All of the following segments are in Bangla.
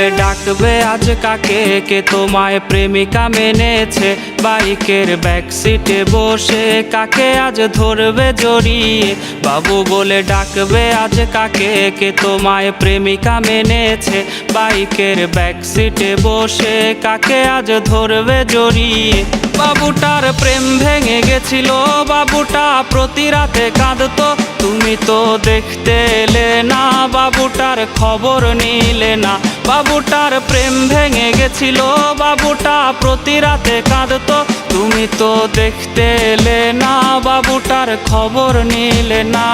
বলে ডাকবে আজ কাকে, কে তোমায় প্রেমিকা মেনেছে? বাইকের ব্যাক সিটে বসে কাকে আজ ধরবে জড়িয়ে? বাবু বলে ডাকবে আজ কাকে, কে তোমায় প্রেমিকা মেনেছে? বাইকের ব্যাক সিটে বসে কাকে আজ ধরবে জড়িয়ে? বাবুটার প্রেম ভেঙে গেছিল, বাবুটা প্রতি রাতে কাঁদতো, তুমি তো দেখতে এলে না, বাবুটার খবর নিলে না। বাবুটার প্রেম ভেঙে গেছিল, বাবুটা প্রতি রাতে কাঁদতো, তুমি তো দেখতে এলে না, বাবুটার খবর নিলে না।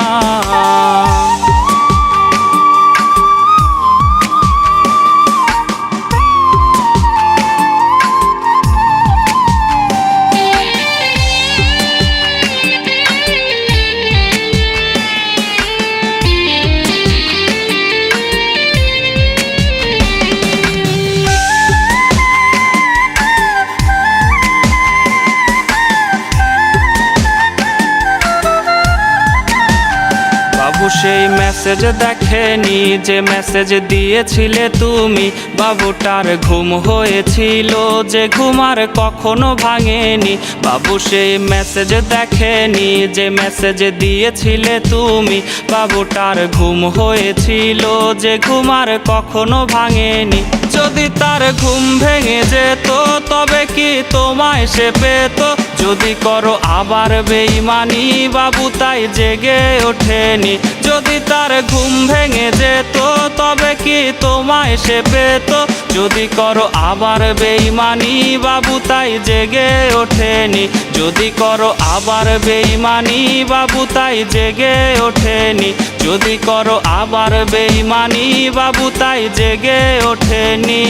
বাবু সেই মেসেজ দেখেনি যে মেসেজ দিয়েছিলে তুমি, বাবুটার ঘুম হয়েছিল যে ঘুম আর কখনো ভাঙেনি। বাবু সেই মেসেজ দেখেনি যে মেসেজ দিয়েছিলে তুমি, বাবুটার ঘুম হয়েছিল যে ঘুম আর কখনো ভাঙেনি। যদি তার ঘুম ভেঙে যেত তবে কি তোমায় সে পেত? যদি করো আবার বেঈমানি, বাবু তাই জেগে ওঠেনি। যদি তার ঘুম ভেঙে যেত তবে কি তোমায় সে পেত? যদি করো আবার বেঈমানি, বাবু তাই জেগে ওঠেনি। যদি করো আবার বেঈমানি, বাবু তাই জেগে ওঠেনি। যদি করো আবার বেঈমানি, বাবু তাই জেগে ওঠেনি।